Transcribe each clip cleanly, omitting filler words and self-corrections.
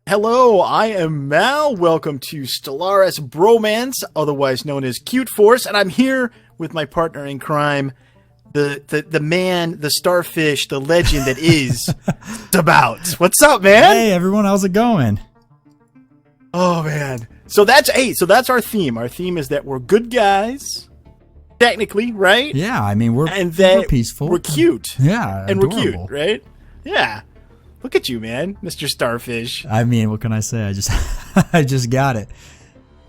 Hello, I am Mal. Welcome to Stellaris Bromance, otherwise known as Cute Force, and I'm here with my partner in crime, the man, the starfish, the legend that is Sabouts. What's up, man? Hey everyone, how's it going? Oh man. So that's our theme. Our theme is that we're good guys, technically, right? Yeah, I mean we're peaceful. We're cute. Yeah, and adorable. we're cute, right? Yeah. Look at you, man, Mr. Starfish. I mean, what can I say? I just got it.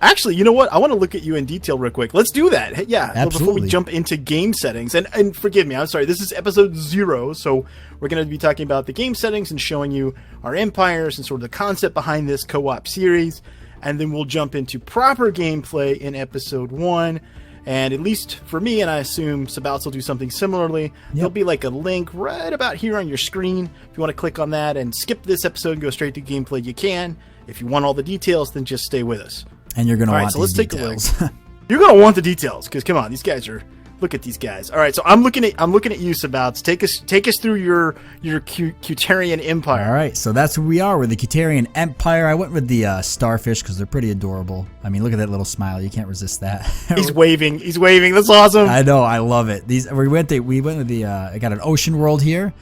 Actually, you know what? I want to look at you in detail real quick. Let's do that. Yeah, absolutely. Before we jump into game settings. And forgive me, I'm sorry. This is episode 0, so we're going to be talking about the game settings and showing you our empires and sort of the concept behind this co-op series. And then we'll jump into proper gameplay in episode 1. And at least for me, and I assume Sabouts will do something similarly, there'll be like a link right about here on your screen. If you want to click on that and skip this episode and go straight to gameplay, you can. If you want all the details, then just stay with us. And you're going to want so let's these take details. a look. You're going to want the details, because come on, these guys are... Look at these guys. All right, so I'm looking at you, Sabouts. Take us through your Cutarian empire. All right, so that's who we are. We're the Cutarian Empire. I went with the starfish because they're pretty adorable. I mean, look at that little smile. You can't resist that. He's waving. He's waving. That's awesome. I know. I love it. We went with the. I got an ocean world here.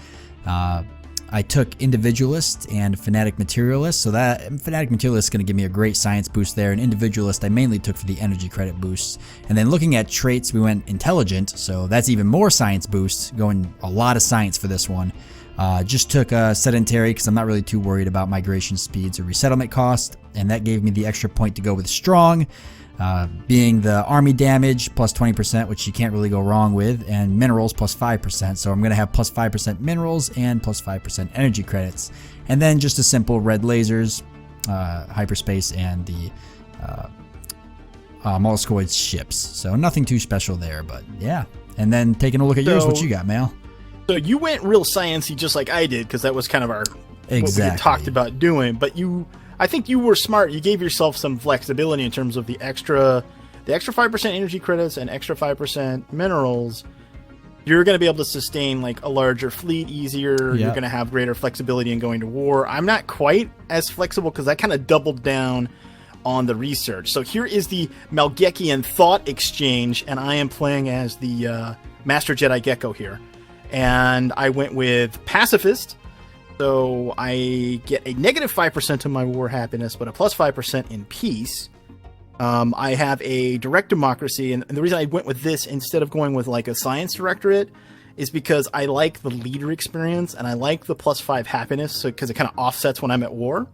I took Individualist and Fanatic Materialist, so that Fanatic Materialist is going to give me a great science boost there, and Individualist I mainly took for the energy credit boosts. And then looking at traits, we went Intelligent, so that's even more science boosts, going a lot of science for this one. Just took Sedentary because I'm not really too worried about migration speeds or resettlement cost, and that gave me the extra point to go with Strong. Being the army damage plus 20%, which you can't really go wrong with, and minerals plus 5%. So I'm going to have plus 5% minerals and plus 5% energy credits. And then just a simple red lasers, hyperspace, and the molluscoid ships. So nothing too special there, but yeah. And then taking a look at yours, what you got, Mal? So you went real sciencey just like I did, because that was kind of what we had talked about doing, but I think you were smart. You gave yourself some flexibility in terms of the extra 5% energy credits and extra 5% minerals. You're going to be able to sustain like a larger fleet easier. Yep. You're going to have greater flexibility in going to war. I'm not quite as flexible because I kind of doubled down on the research. So here is the Malgekian Thought Exchange, and I am playing as the Master Jedi Gecko here. And I went with Pacifist. So I get a negative 5% to my war happiness, but a plus 5% in peace. I have a direct democracy, and the reason I went with this instead of going with like a science directorate is because I like the leader experience, and I like the plus 5 happiness, because it kind of offsets when I'm at war.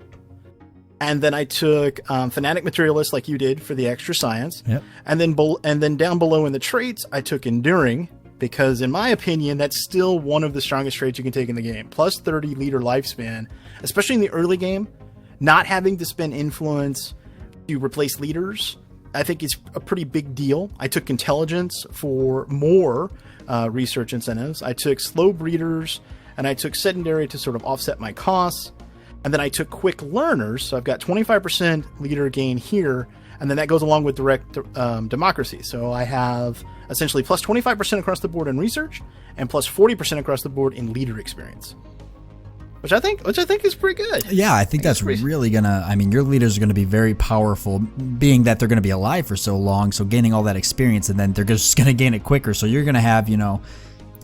And then I took Fanatic Materialist like you did for the extra science. Yep. And then down below in the traits, I took Enduring, because in my opinion, that's still one of the strongest traits you can take in the game. Plus 30 leader lifespan, especially in the early game, not having to spend influence to replace leaders, I think is a pretty big deal. I took Intelligence for more research incentives. I took Slow Breeders, and I took Sedentary to sort of offset my costs. And then I took Quick Learners, so I've got 25% leader gain here, and then that goes along with direct democracy. So I have essentially plus 25% across the board in research and plus 40% across the board in leader experience, which I think is pretty good. Yeah, I think that's really gonna. I mean, your leaders are gonna be very powerful, being that they're gonna be alive for so long. So gaining all that experience, and then they're just gonna gain it quicker. So you're gonna have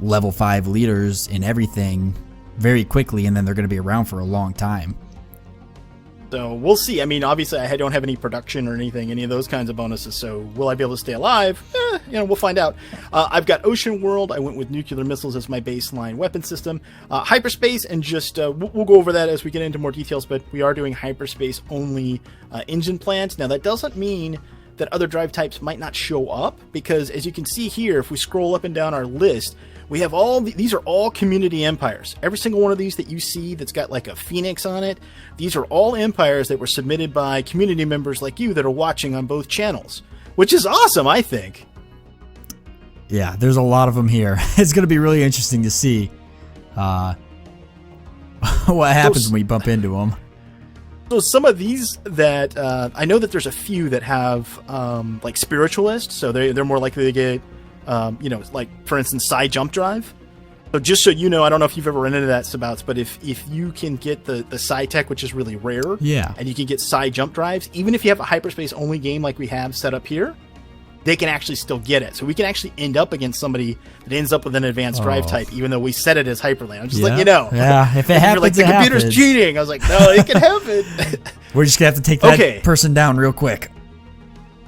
level 5 leaders in everything very quickly, and then they're gonna be around for a long time. So we'll see. I mean, obviously, I don't have any production or any of those kinds of bonuses. So will I be able to stay alive? We'll find out. I've got Ocean World. I went with nuclear missiles as my baseline weapon system. Hyperspace, and just we'll go over that as we get into more details. But we are doing hyperspace only engine plants. Now that doesn't mean that other drive types might not show up, because as you can see here, if we scroll up and down our list, we have these are all community empires. Every single one of these that you see that's got like a phoenix on it, these are all empires that were submitted by community members like you that are watching on both channels, which is awesome, I think. Yeah, there's a lot of them here. It's going to be really interesting to see what happens when we bump into them. So some of these that I know that there's a few that have like spiritualists, so they're more likely to get like for instance side jump drive, So just so you know, I don't know if you've ever run into that, Sabouts, but if you can get the psi tech, which is really rare, and you can get psi jump drives, even if you have a hyperspace only game like we have set up here, they can actually still get it. So we can actually end up against somebody that ends up with an advanced drive type, even though we set it as hyperlane. I'm just letting you know. Yeah, if it happens, like, the computer's cheating. I was like, no, it can happen. We're just going to have to take that person down real quick.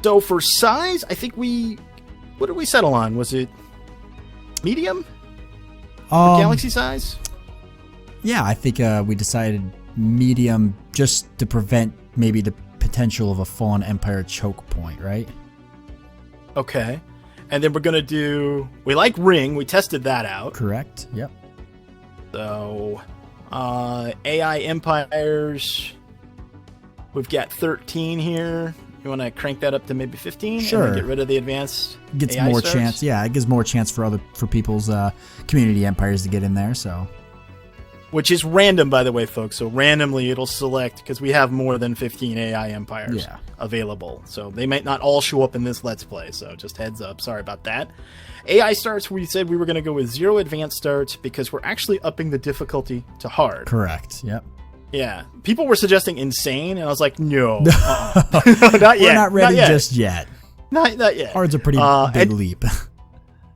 So for size, I think what did we settle on? Was it medium? Galaxy size? Yeah, I think we decided medium just to prevent maybe the potential of a Fallen Empire choke point, right? Okay. And then we're going to do... We like ring. We tested that out. Correct. Yep. So, AI empires. We've got 13 here. You want to crank that up to maybe 15? Sure. And then get rid of the advanced Gets AI more stars? chance. Yeah, it gives more chance for people's community empires to get in there. So, which is random, by the way, folks. So randomly it'll select, because we have more than 15 AI empires available. So they might not all show up in this Let's Play. So just heads up. Sorry about that. AI starts, we said we were going to go with 0 advanced starts because we're actually upping the difficulty to hard. Correct. Yep. Yeah. People were suggesting insane, and I was like, no. Not yet. We're not ready just yet. Not yet. Hard's a pretty big leap.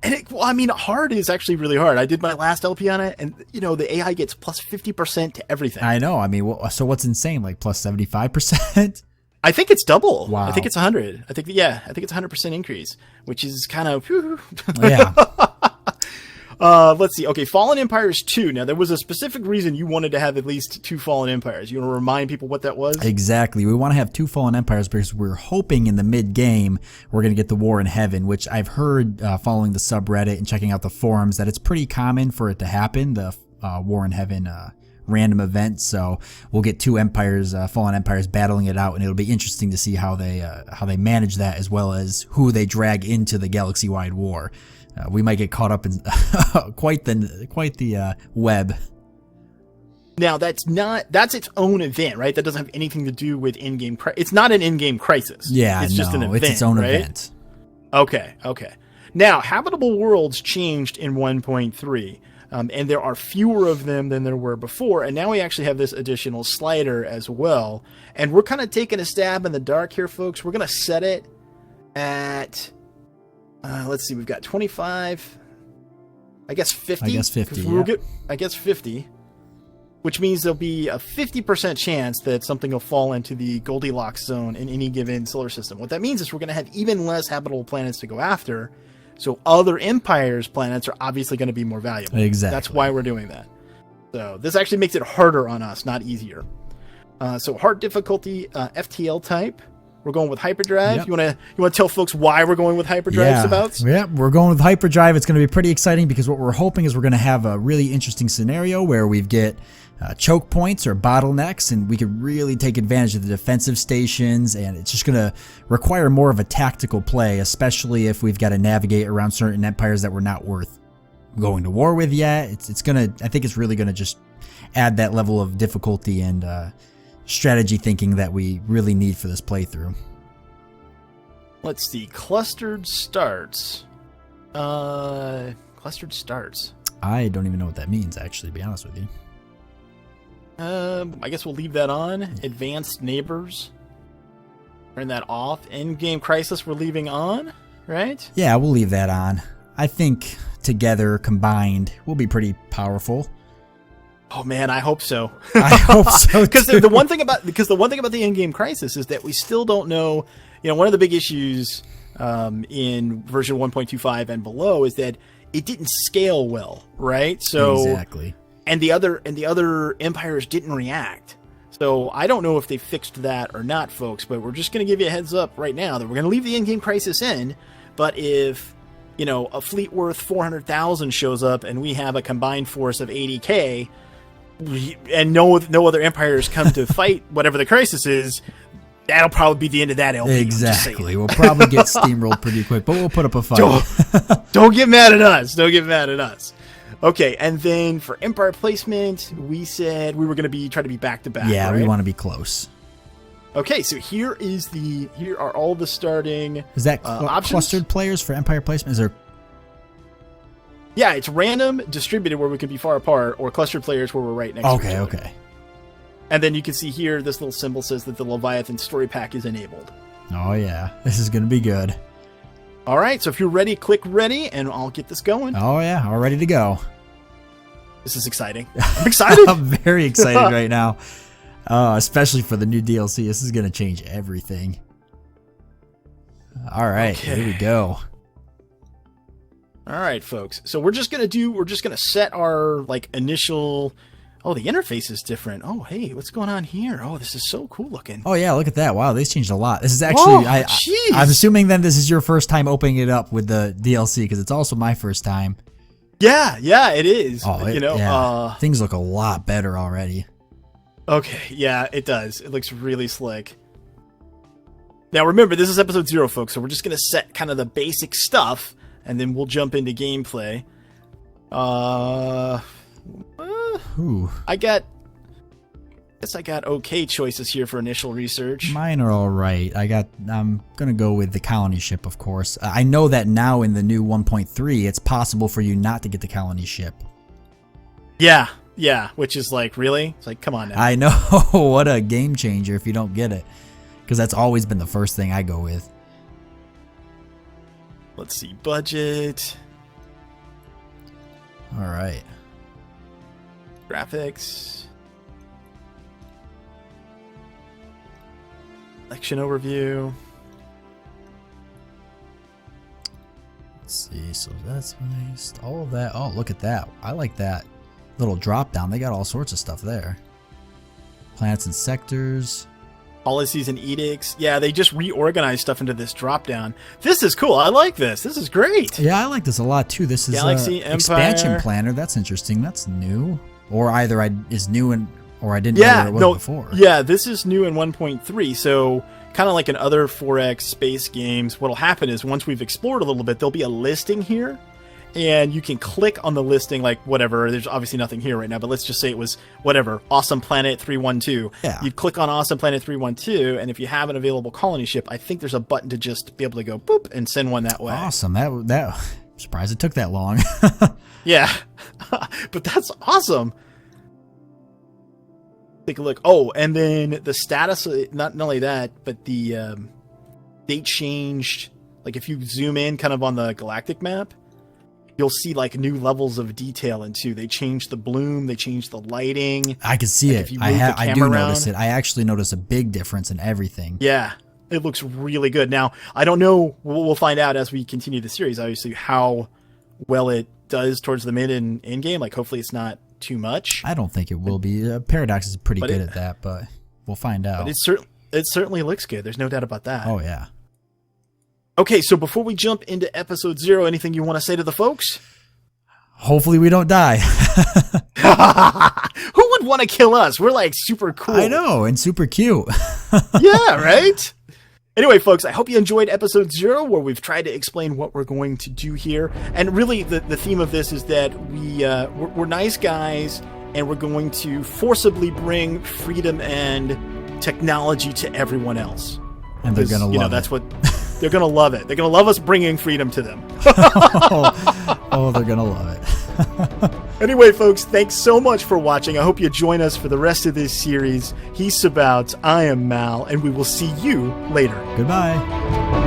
And hard is actually really hard. I did my last LP on it, and the AI gets plus 50% to everything. I know. I mean, so what's insane? Like plus 75%? I think it's double. Wow. I think it's 100. I think it's 100% increase, which is kind of yeah. Let's see. Okay, Fallen Empires 2. Now, there was a specific reason you wanted to have at least 2 Fallen Empires. You want to remind people what that was? Exactly. We want to have 2 Fallen Empires because we're hoping in the mid-game we're going to get the War in Heaven, which I've heard following the subreddit and checking out the forums that it's pretty common for it to happen, the War in Heaven random event. So we'll get 2 empires, Fallen Empires, battling it out, and it'll be interesting to see how they manage that, as well as who they drag into the galaxy-wide war. We might get caught up in quite the web. Now that's its own event, right? That doesn't have anything to do with in-game. It's not an in-game crisis. Yeah, it's just an event. It's its own right? event. Okay. Now, habitable worlds changed in 1.3, and there are fewer of them than there were before. And now we actually have this additional slider as well. And we're kind of taking a stab in the dark here, folks. We're going to set it at. Let's see, we've got 25, I guess 50. I guess 50, I guess 50, which means there'll be a 50% chance that something will fall into the Goldilocks zone in any given solar system. What that means is we're going to have even less habitable planets to go after, so other empires' planets are obviously going to be more valuable. Exactly. That's why we're doing that. So this actually makes it harder on us, not easier. So hard difficulty, FTL type. We're going with hyperdrive. Yep. You want to tell folks why we're going with hyperdrive, Sabouts? Yeah, we're going with hyperdrive. It's going to be pretty exciting because what we're hoping is we're going to have a really interesting scenario where we get choke points or bottlenecks, and we could really take advantage of the defensive stations, and it's just going to require more of a tactical play, especially if we've got to navigate around certain empires that we're not worth going to war with yet. I think it's really going to just add that level of difficulty and strategy thinking that we really need for this playthrough. Let's see. Clustered starts. Clustered starts. I don't even know what that means, actually, to be honest with you. I guess we'll leave that on. Advanced neighbors. Turn that off. Endgame crisis we're leaving on, right? Yeah, we'll leave that on. I think together, combined, we'll be pretty powerful. Oh man, I hope so. I hope so because the one thing about the in-game crisis is that we still don't know. One of the big issues in version 1.25 and below is that it didn't scale well, right? So exactly. And the other empires didn't react. So I don't know if they fixed that or not, folks. But we're just going to give you a heads up right now that we're going to leave the in-game crisis in. But if a fleet worth 400,000 shows up and we have a combined force of 80K. And no other empires come to fight whatever the crisis is, that'll probably be the end of that LP. Exactly. We'll probably get steamrolled pretty quick, but we'll put up a fight. Don't get mad at us. Okay, and then for empire placement, we said we were going to try to be back to back. Yeah, right? We want to be close. Okay, so here are all the starting. Is that clustered players for empire placement? Is there? Yeah, it's random, distributed where we can be far apart, or clustered players where we're right next to each other. Okay. And then you can see here, this little symbol says that the Leviathan story pack is enabled. Oh, yeah. This is going to be good. All right, so if you're ready, click ready, and I'll get this going. Oh, yeah. All ready to go. This is exciting. I'm excited. I'm very excited right now. Especially for the new DLC. This is going to change everything. All right, Here we go. All right, folks. So we're just gonna set our initial. Oh, the interface is different. Oh, hey, what's going on here? Oh, this is so cool looking. Oh yeah, look at that. Wow, they've changed a lot. This is actually I'm assuming then this is your first time opening it up with the DLC because it's also my first time. Yeah, it is. Oh, things look a lot better already. Okay, yeah, it does. It looks really slick. Now remember, this is episode 0, folks, so we're just gonna set kind of the basic stuff. And then we'll jump into gameplay. I got okay choices here for initial research. Mine are all right. I'm gonna go with the colony ship, of course. I know that now in the new 1.3, it's possible for you not to get the colony ship. Yeah, which is really? It's come on now. I know. What a game changer if you don't get it. Because that's always been the first thing I go with. Let's see, budget. All right. Graphics. Selection overview. Let's see, so that's nice. All of that. Oh, look at that. I like that little drop down. They got all sorts of stuff there. Planets and sectors. Policies and edicts. Yeah, they just reorganized stuff into this drop-down. This is cool. I like this. This is great. Yeah, I like this a lot, too. This is Galaxy Empire. Expansion planner. That's interesting. That's new. Or either is new or I didn't know what it was before. Yeah, this is new in 1.3, so kind of like in other 4X space games, what'll happen is once we've explored a little bit, there'll be a listing here, and you can click on the listing, whatever. There's obviously nothing here right now, but let's just say it was whatever, Awesome Planet 312. Yeah. You'd click on Awesome Planet 312, and if you have an available colony ship, I think there's a button to just be able to go boop and send one that way. Awesome. That I'm surprised it took that long. Yeah. But that's awesome. Take a look. Oh, and then the status, not only that, but the they changed, if you zoom in kind of on the galactic map, you'll see new levels of detail into. They changed the bloom, they changed the lighting. I can see it. I do notice it. I actually notice a big difference in everything. Yeah, it looks really good. Now, I don't know. We'll find out as we continue the series, obviously, how well it does towards the mid and end game. Hopefully, it's not too much. I don't think it will be. Paradox is pretty good at that, but we'll find out. But it certainly looks good. There's no doubt about that. Oh yeah. Okay, so before we jump into episode 0, anything you want to say to the folks? Hopefully we don't die. Who would want to kill us? We're super cool. I know, and super cute. Yeah, right? Anyway, folks, I hope you enjoyed episode 0, where we've tried to explain what we're going to do here. And really, the theme of this is that we're nice guys, and we're going to forcibly bring freedom and technology to everyone else. And they're going to love it. That's what... They're going to love it. They're going to love us bringing freedom to them. Oh, they're going to love it. Anyway, folks, thanks so much for watching. I hope you join us for the rest of this series. He's Sabouts, I am Mal, and we will see you later. Goodbye.